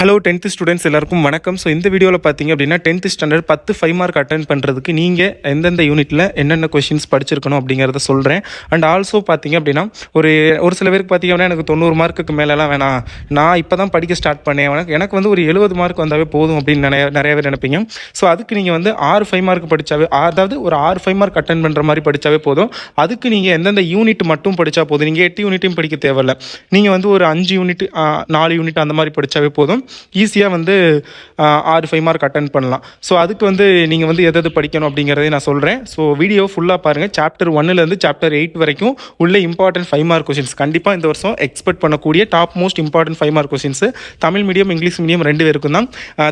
Hello 10th students எல்லாருக்கும் வணக்கம். So இந்த வீடியோவில் பார்த்தீங்க அப்படின்னா 10th ஸ்டாண்டர்ட் 10 5 மார்க் அட்டன் பண்ணுறதுக்கு நீங்கள் எந்தெந்த யூனிட்டில் என்னென்ன கொஷின்ஸ் படிச்சிருக்கணும் அப்படிங்கிறத சொல்கிறேன். அண்ட் ஆல்சோ பார்த்தீங்க அப்படின்னா ஒரு சில பேருக்கு பார்த்தீங்க அப்படின்னா எனக்கு 90 மார்க்குக்கு மேலெலாம் வேணாம், நான் இப்போ தான் படிக்க ஸ்டார்ட் பண்ணேன், எனக்கு வந்து ஒரு 70 மார்க் வந்தாவே போதும் அப்படின்னு நிறைய பேர் நினைப்பீங்க. ஸோ அதுக்கு நீங்கள் வந்து 6 5 மார்க் படித்தாவே, அதாவது ஒரு 6 5 மார்க் அட்டன் பண்ணுற மாதிரி படித்தாவே போதும். அதுக்கு நீங்கள் எந்தெந்த யூனிட் மட்டும் படித்தா போதும். நீங்கள் 8 யூனிட்டையும் படிக்க தேவையில்லை. நீங்கள் வந்து ஒரு 5 யூனிட் 4 யூனிட் அந்த மாதிரி படித்தாவே போதும். ஈஸியாக வந்து 6 5 மார்க் அட்டன் பண்ணலாம். ஸோ அதுக்கு வந்து நீங்கள் வந்து எது படிக்கணும் அப்படிங்கிறதே நான் சொல்கிறேன். ஸோ வீடியோ ஃபுல்லாக பாருங்கள். சாப்டர் 1லேருந்து சாப்டர் 8 வரைக்கும் உள்ள இம்பார்ட்டன்ட் 5 மார்க் கொஷின்ஸ் கண்டிப்பாக இந்த வருஷம் எக்ஸ்பெக்ட் பண்ணக்கூடிய top most important 5 mark questions Tamil medium English medium 2 பேருக்கும் தான்.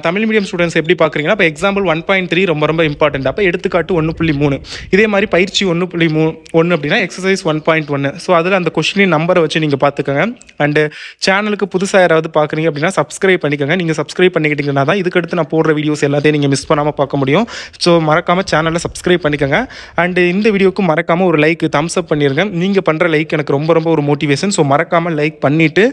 தமிழ் மீடியம் ஸ்டூடெண்ட்ஸ் எப்படி பார்க்குறீங்கன்னா, இப்போ எக்ஸாம்பிள் 1.3 ரொம்ப இம்பார்ட்டன்ட். அப்போ எடுத்துக்காட்டு 1.3, இதே மாதிரி பயிற்சி 1.1 அப்படின்னா எக்ஸசைஸ் 1.1. ஸோ அதில் அந்த கொஷினின் நம்பரை வச்சு நீங்கள் பார்த்துக்கோங்க. அண்டு சேனலுக்கு புதுசாக யாராவது பார்க்குறீங்க அப்படின்னா சப்ஸ்கிரைப் பண்ணிக்கோங்க. நீங்கள் சப்ஸ்கிரைப் பண்ணிக்கிட்டீங்கன்னா தான் இதுக்கடுத்து நான் போடுற வீடியோஸ் எல்லாத்தையும் நீங்கள் மிஸ் பண்ணாமல் பார்க்க முடியும். ஸோ மறக்காமல் சேனலை சப்ஸ்கிரைப் பண்ணிக்கோங்க. அண்டு இந்த வீடியோக்கு மறக்காமல் ஒரு லைக் தம்ஸ் அப் பண்ணிடுங்க. நீங்கள் பண்ணுற லைக் எனக்கு ரொம்ப ஒரு மோட்டிவேஷன். ஸோ மறக்காமல் லைக் பண்ணிவிட்டு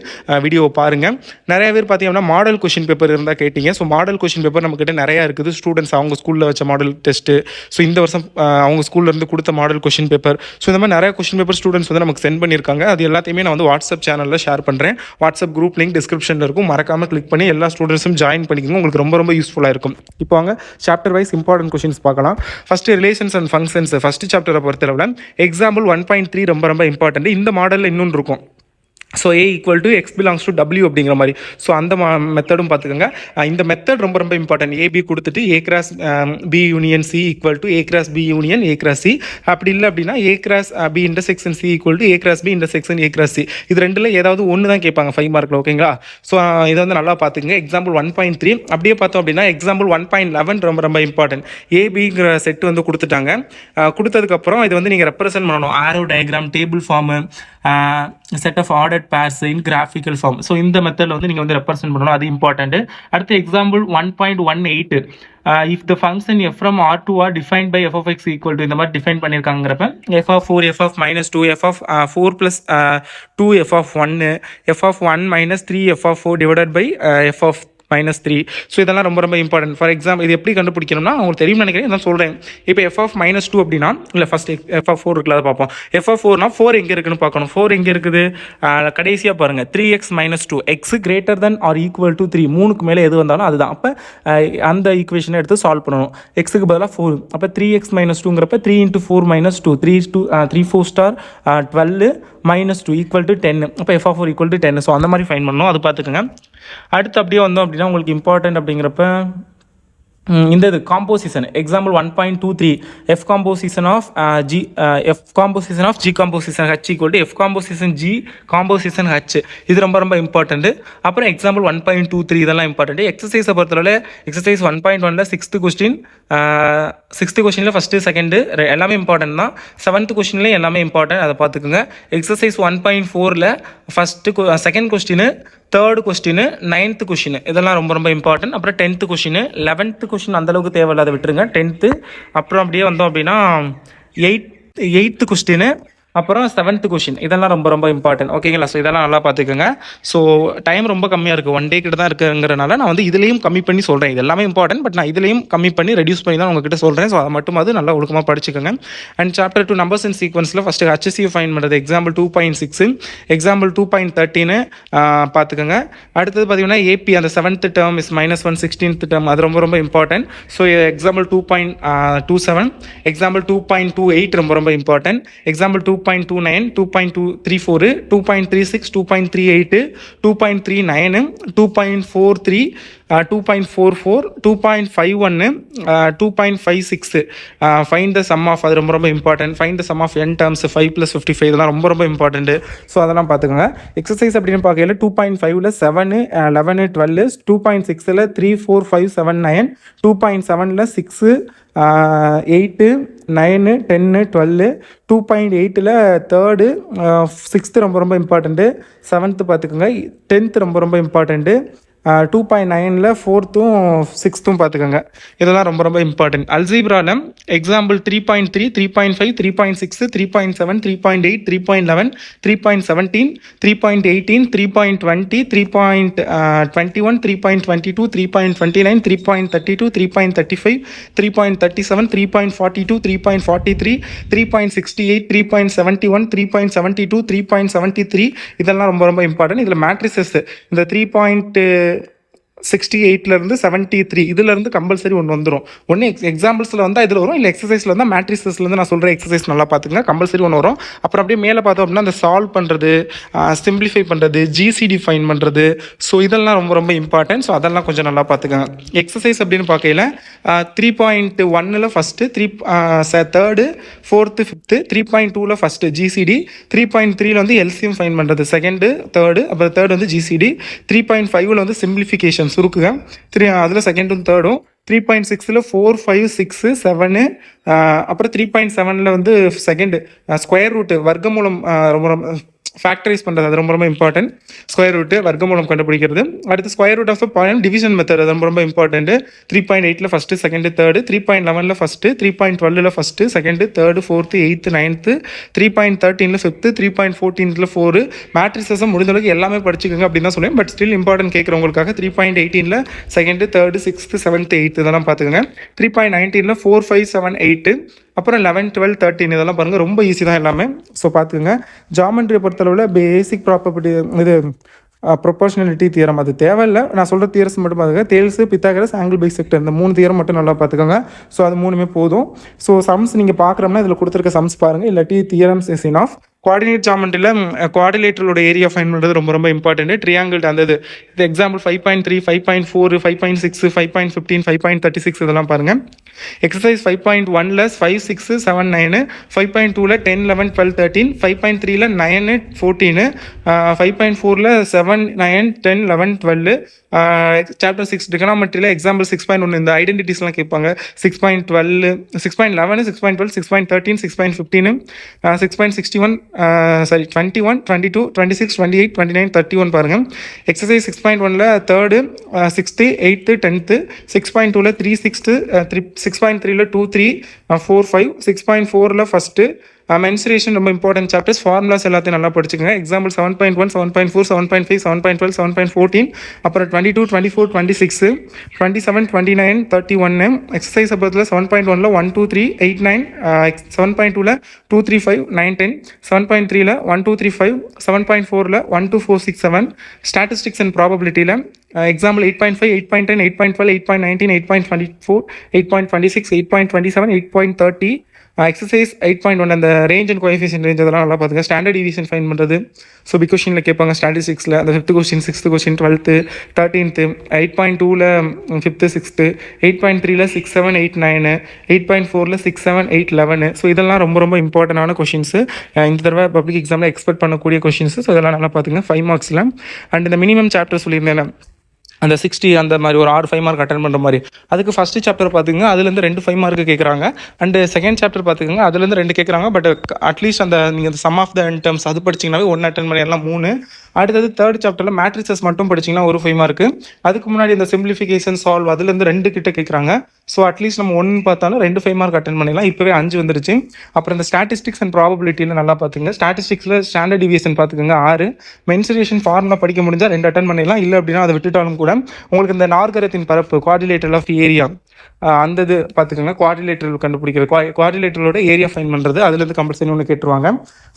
வீடியோவை பாருங்கள். நிறைய பேர் பார்த்தீங்கன்னா மாடல் கொஷின் பேப்பர் இருந்தால் கேட்டீங்க. ஸோ மாடல் கொஷின் பேப்பர் நம்மக்கிட்ட நிறையா இருக்குது. ஸ்டூடெண்ட்ஸ் அவங்க ஸ்கூலில் வச்ச மாடல் டெஸ்ட்டு, ஸோ இந்த வருஷம் அவங்க ஸ்கூல்லேருந்து கொடுத்த மாடல் கொஷின் பேப்பர், ஸோ இந்த மாதிரி நிறைய கொஷின் பேப்பர் ஸ்டூடெண்ட்ஸ் வந்து நமக்கு சென்ட் பண்ணியிருக்காங்க. அது எல்லாத்தையுமே நான் வந்து வாட்ஸ்அப் சேனலில் ஷேர் பண்ணுறேன். வாட்ஸ்அப் குரூப் லிங்க் டிஸ்கிரிப்ஷனில் இருக்கும். மறக்காமல் கிளிக் பண்ணி எல்லா ஸ்டூடெண்ட்ஸும் ஜாயின் பண்ணிக்கோங்க. உங்களுக்கு ரொம்ப யூஸ்ஃபுல்லாக இருக்கும். இப்போ வாங்க சாப்டர் வைஸ் இம்பார்ட்டன்ட் கொஷின்ஸ் பார்க்கலாம். First relations and functions first சாப்டரை பொறுத்தளவில் எக்ஸாம்பிள் 1.3 ரொம்ப இம்பார்ட்டன்ட். இந்த மாடலில் இன்னொன்று இருக்கும். So A = X belongs to W அப்படிங்கிற மாதிரி. ஸோ அந்த மெத்தடும் பார்த்துக்கோங்க. இந்த மெத்தட் ரொம்ப இம்பார்ட்டன்ட். AB கொடுத்துட்டு A cross B union C = A cross B union A cross C. அப்படி இல்லை அப்படின்னா A cross B intersection C = A cross B intersection A cross C. இது ரெண்டில் ஏதாவது ஒன்று தான் கேட்பாங்க 5 மார்க்கில். ஓகேங்களா? ஸோ இதை வந்து நல்லா பார்த்துக்கங்க. எக்ஸாம்பிள் 1.3 அப்படியே பார்த்தோம் அப்படின்னா எக்ஸாம்பிள் 1.11 ரொம்ப இம்பார்ட்டன்ட். ABங்கிற செட்டு வந்து கொடுத்துட்டாங்க. கொடுத்ததுக்கப்புறம் இது வந்து நீங்கள் ரெப்ரசென்ட் பண்ணணும். Arrow diagram, table form, set of ordered pairs in graphical form. So இந்த மெத்தடில் வந்து நீங்கள் வந்து ரெப்ரசென்ட் பண்ணணும். அது இம்பார்ட்டன்ட். அடுத்து example 1.18 if the function f from R to R defined by f of x equal to இந்த மாதிரி define பண்ணியிருக்காங்கிறப்ப f of 4 f of -2 f of 4 plus 2 f of 1 f of 1 minus 3 f of 4 divided by f of -3. So இதெல்லாம் ரொம்ப important. For example இது எப்படி கண்டுபிடிக்கணும்னா உங்களுக்கு தெரியும் நினைக்கிறேன், நான் சொல்கிறேன். இப்போ f of -2 அப்படின்னா இல்லை ஃபஸ்ட் f of 4 இருக்குல்ல, அதை பார்ப்போம். f of 4னா 4 எங்கே இருக்குன்னு பார்க்கணும். 4 எங்கே இருக்குது? கடைசியாக பாருங்கள். 3x - 2 x greater than or equal to 3, 3க்கு மேலே எது வந்தாலும் அதுதான். அப்போ அந்த ஈக்குவேஷனை எடுத்து சால்வ் பண்ணணும். எக்ஸுக்கு பதிலாக 4. அப்போ 3x - 2ங்கிறப்ப 3 × 4 - 2 3 4 12 -2 = 10. அப்போ f of 4 = 10. ஸோ அந்த மாதிரி ஃபைன் பண்ணணும். அது பார்த்துக்கோங்க. அடுத்து அப்படியே வந்தோம் அப்படின்னா உங்களுக்கு இம்பார்ட்டன்ட் அப்படிங்கிறப்ப இந்த இது composition example 1.23 f composition of G composition H = F composition G composition H. இது ரொம்ப இம்பார்ட்டன்ட். அப்புறம் எக்ஸாம்பிள் 1.23 இதெல்லாம் இம்பார்ட்டன்ட். எக்ஸசைஸை பொறுத்தவரை எக்ஸசைஸ் 1.1ல் 6th கொஸ்டினில் ஃபஸ்ட்டு செகண்டு எல்லாமே இம்பார்ட்டன்ட் தான். 7th கொஸ்டின்லேயும் எல்லாமே இம்பார்ட்டன்ட், அதை பார்த்துக்குங்க. எக்ஸசைஸ் 1.4ல் first second question, 3rd question, 9th question இதெல்லாம் ரொம்ப இம்பார்ட்டன்ட். அப்புறம் 10th கொஸ்டின், 11th கொஸ்டின் அந்தளவுக்கு தேவையில்லாத விட்டுருங்க. 10th அப்புறம் அப்படியே வந்தோம் அப்படின்னா 8th கொஸ்டின், அப்புறம் 7th கொஸ்டின் இதெல்லாம் ரொம்ப இம்பார்ட்டன்ட். ஓகேங்களா? ஸோ இதெல்லாம் நல்லா பார்த்துக்கோங்க. ஸோ டைம் ரொம்ப கம்மியாக இருக்குது, 1 டே கிட்ட தான் இருக்குங்கிறனால நான் வந்து இதுலேயும் கம்மி பண்ணி சொல்கிறேன். இது எல்லாமே இம்பார்ட்டன்ட், பட் நான் இதுலேயும் கம்மி பண்ணி ரெடியூஸ் பண்ணி தான் உங்ககிட்ட சொல்கிறேன். ஸோ அதை மட்டும் அது நல்லா ஒழுக்கமாக படிச்சுக்கோங்க. அண்ட் சாப்டர் 2 நம்பர்ஸ் அண்ட் சீக்வன்ஸில் ஃபஸ்ட்டு HCF ஃபைன் பண்ணுறது எக்ஸாம்பிள் 2.6, எக்ஸாம்பிள் 2.13 பார்த்துக்கோங்க. அடுத்தது பார்த்தீங்கன்னா AP அந்த 7th term is -1 16th term அது ரொம்ப இம்பார்ட்டன்ட். ஸோ எக்ஸாம்பிள் 2.27, எக்ஸாம்பிள் 2.28 ரொம்ப important. Example 2.29, 2.234, 2.36, 2.38, 2.39, 2.43, 2.44, 2.51, 2.56. Find the sum of, அது ரொம்ப important. Find the sum of n terms 5 + 55 இதெல்லாம் ரொம்ப இம்பார்ட்டன்ட். ஸோ அதெல்லாம் பார்த்துக்கோங்க. எக்ஸசைஸ் அப்படின்னு பார்க்கல 2.5ல் 7 11 12, 2.6ல் 3 4 5 7 9, 2.7ல் 6 8 9 10 12, 2.8ல் 3rd 6th ரொம்ப இம்பார்ட்டன்ட்டு. 7th பார்த்துக்கோங்க. 10th ரொம்ப இம்பார்ட்டன்ட்டு. 2.9ல் 4த்தும் 6த்தும் பார்த்துக்கோங்க. இதெல்லாம் ரொம்ப ரொம்ப இம்பார்ட்டன்ட். அல்ஜீப்ராவில் எக்ஸாம்பிள் 3.3, 3.5, 3.6, 3.7, 3.8, 3.11, 3.17, 3.18, 3.20, 3.21, 3.22, 3.29, 3.32, 3.35, 3.37, 3.42, 3.43, 3.68, 3.71, 3.72, 3.73 இதெல்லாம் ரொம்ப ரொம்ப இம்பார்ட்டன்ட். இதில் மேட்ரிசஸ் இந்த 3.68லேருந்து 73 இதுலேருந்து கம்பல்சரி ஒன்று வந்துடும். ஒன்று எக்ஸாம்பிள்ஸில் வந்தால் இதில் வரும், இல்லை எக்ஸசைஸில் வந்தால் மேட்ரிசஸ்லேருந்து நான் சொல்கிற எக்ஸசைஸ் நல்லா பார்த்துங்க, கம்பல்சரி ஒன்று வரும். அப்புறம் அப்படியே மேலே பார்த்தோம் அப்படின்னா அந்த சால்வ் பண்ணுறது, சிம்பிளிஃபை பண்ணுறது, ஜிசிடி ஃபைன் பண்ணுறது, ஸோ இதெல்லாம் ரொம்ப ரொம்ப இம்பார்ட்டன்ட். ஸோ அதெல்லாம் கொஞ்சம் நல்லா பார்த்துக்கோங்க. எக்ஸசைஸ் அப்படின்னு பார்க்கையில் 3.1ல் ஃபஸ்ட்டு, தேர்டு, ஃபோர்த்து, ஃபிஃப்த்து, 3.2ல் ஃபஸ்ட்டு ஜிசிடி, 3.3ல் வந்து எல்சிஎம் ஃபைன் பண்ணுறது செகண்டு, தேர்டு, அப்புறம் தேர்டு வந்து ஜிசிடி, 3.5ல் வந்து சிம்பிளிஃபிகேஷன் சுருக்குங்க, அதில் செகண்டும் தேர்டும், 3.6ல் 4, 5, 6, 7, அப்புறம் 3.7ல் வந்து செகண்டு ஸ்கொயர் ரூட்டு வர்க்கமூலம் ரொம்ப ரொம்ப ஃபேக்டரைஸ் பண்ணுறது, அது ரொம்ப ரொம்ப இம்பார்ட்டன்ட். ஸ்கொயர் ரூட்டு வர்க்கமூலம் கண்டுபிடிக்கிறது. அடுத்து square root of point division method, அது ரொம்ப ரொம்ப இம்பார்ட்டன்ட். 3.8ல் ஃபஸ்ட்டு, செகண்டு, தேர்டு, 3.11ல் ஃபஸ்ட்டு, 3.12ல் first, second, third, fourth, eighth, ninth, 3.13ல் ஃபிஃப்த்து, 3.14ல் 4. மேட்ரிசஸும் முடிஞ்சளவுக்கு எல்லாமே படிச்சுக்கோங்க அப்படின்னு தான் சொல்லுவேன். பட் ஸ்டில் இம்பார்ட்டன்ட் கேட்குறவங்களுக்காக 3.18ல் second, third, sixth, seventh, eighth இதெல்லாம் பார்த்துக்கோங்க. 3.19ல் 4, 5, 7, 8, அப்புறம் 11, 12, 13 இதெல்லாம் பாருங்கள், ரொம்ப ஈஸி தான் எல்லாமே. ஸோ பார்த்துக்கோங்க. ஜாமெண்ட்ரியை பொறுத்தளவில் பேசிக் ப்ராப்பர்ட்டி இது ப்ரொபோர்ஷனலிட்டி தியரம் அது தேவையில்லை, நான் சொல்கிற தியரஸ் மட்டும் பார்த்துக்கோங்க. தேல்ஸு, பித்தாகரஸ், ஆங்கிள் பைசெக்டர் இந்த 3 தியரம் மட்டும் நல்லா பார்த்துக்கோங்க. ஸோ அது 3மே போதும். ஸோ சம்ஸ் நீங்கள் பார்க்குறோம்னா இதில் கொடுத்துருக்க சம்ஸ் பாருங்கள், இல்லாட்டி தியரம்ஸ் இஸ் இனஃப். கோஆர்டினேட் ஜாமெண்ட்ரியில் குவாடிலேட்டரோட ஏரியா ஃபைன் பண்ணுறது ரொம்ப ரொம்ப இம்பார்ட்டன்ட். ட்ரியாங்கிள் அந்த இது எக்ஸாம்பிள் 5.3, 5.4, 5.6, 5.15, 5.36 இதெல்லாம் பாருங்கள். எக்ஸசைஸ் 5.1ல் 5, 6, 7, 9, 5.2ல் 10, 11, 12, 13, 5.3ல் 9, 14, 5.4ல் 7, 9, 10, 11, 12, சாப்டர் 6 டிகனாமெட்ரியில் எக்ஸாம்பிள் 6.1 இந்த ஐடென்டிட்டிஸ்லாம் கேட்பாங்க. 6.12, 6.11, 6.12, 6.13, 6.15, 6.61, 21, 22, 26, 28, 29, 31 பாருங்கள். எக்ஸசைஸ் 6.1ல் தேர்டு, 6th, 8th, 10th, 6.2ல் 3, 6th, 6.3ல் 2, 3, 4, 5, 6.4ல் ஃபஸ்ட்டு. மென்சுரேஷன் ரொம்ப இம்பார்ட்டன்ட் சாப்டர்ஸ், ஃபார்முலாஸ் எல்லாத்தையும் நல்லா படிச்சுக்கோங்க. எக்ஸாம்பிள் 7.1, 7.4, 7.5, 7.12, 7.14, அப்புறம் 22, 24, 26, 27, 29, 31. எக்ஸசைஸ் பற்றில் 7.1ல் 1, 2, 3, 8, 9, 7.2ல் 2, 3, 5, 9, 10, 7.3ல் 1, 2, 3, 5, 7.4ல் 1, 2, 4, 6, 7. ஸ்டாட்டிஸ்டிக்ஸ் அண்ட் ப்ராபபிலிட்டியில் எக்ஸாம்பிள் 8.5, 8.10, 8.12, 8.19, 8.24, 8.26, 8.27, 8.30. எக்ஸசைஸ் 8.1 அந்த ரேஞ்ச் அண்ட் கோஎஃபிஷியன்ட் ரேஞ்ச் அதெல்லாம் நல்லா பார்த்துங்க. ஸ்டாண்டர்ட் டிவிஷன் ஃபைன் பண்ணுறது, ஸோ பிக் கொஷினில் கேட்பாங்க. ஸ்டாட்டிஸ்டிக்ஸில் அந்த 5th question, 6th question, 12th, 13th, 8.2ல் 5th, 6th, 8.3ல் 6, 7, 8, 9, 8.4ல் 6, 7, 8, 11. ஸோ இதெல்லாம் ரொம்ப ரொம்ப இம்பார்ட்டண்டான கொஷின்ஸு, இந்த தடவை பப்ளிக் எக்ஸாமில் எக்ஸ்பெக்ட் பண்ணக்கூடிய கொஷின்ஸு. ஸோ இதெல்லாம் நல்லா பார்த்துங்க 5 மார்க்ஸில். அண்ட் இந்த மினிமம் சாப்டர் சொல்லியிருந்தேன் அந்த 60 அந்த மாதிரி ஒரு 6 5 மார்க் அட்டன் பண்ணுற மாதிரி, அதுக்கு ஃபஸ்ட்டு சாப்டர் பார்த்துக்கங்க, அதுலேருந்து 2 5 மார்க்கு கேட்குறாங்க. அண்டு செகண்ட் சாப்டர் பார்த்துக்கங்க, அதுலேருந்து 2 கேட்குறாங்க. பட் அட்லீஸ்ட் அந்த நீங்கள் சம் ஆஃப் த டேர்ம்ஸ் அது படிச்சிங்கனாவே 1 அட்டன் பண்ணிடலாம் 3. அடுத்தது தேர்ட் சாப்டரில் மேட்ரிசஸ் மட்டும் படிச்சிங்கன்னா ஒரு 5 மார்க்கு. அதுக்கு முன்னாடி இந்த சிம்பிளிஃபிகேஷன் சால்வ் அதுலேருந்து 2 கிட்ட கேட்குறாங்க. ஸோ அட்லீஸ்ட் நம்ம 1 பார்த்தாலும் 2 5 மார்க் அட்டன் பண்ணிடலாம். இப்போவே 5 வந்துருச்சு. அப்புறம் இந்த ஸ்டாட்டிஸ்டிக்ஸ் அண்ட் ப்ராபபிலிட்டியில் நல்லா பார்த்துங்க. ஸ்டாட்டிஸ்டிக்ஸில் ஸ்டாண்டர்ட் டிவியேஷன் பார்த்துக்கோங்க 6. மென்சுரேஷன் ஃபார்முலா படிக்க முடிஞ்சால் 2 அட்டன் பண்ணிடலாம். இல்லை அப்படின்னா அதை விட்டுட்டாலும் கூட உங்களுக்கு இந்த நாற்கரத்தின் பரப்பு குவாடிலேட்டர் ஆஃப் ஏரியா அந்த இது பார்த்துக்கோங்க. குவாடிலேட்டர் கண்டுபிடிக்கிறது, குவாடிலேட்டரோட ஏரியா ஃபைன் பண்ணுறது, அதுலேருந்து கம்பல்சரி ஒன்று கேட்டுருவாங்க.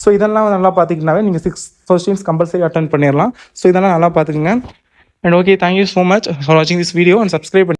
ஸோ இதெல்லாம் நல்லா பார்த்திங்கனாவே நீங்கள் 6 கொஸ்டின்ஸ் கம்பல்சரி அட்டன் பண்ணிடலாம். ஸோ இதெல்லாம் நல்லா பார்த்துக்கோங்க. And okay, thank you so much for வாட்சிங் திஸ் வீடியோ அண்ட் சப்ஸ்கிரைப்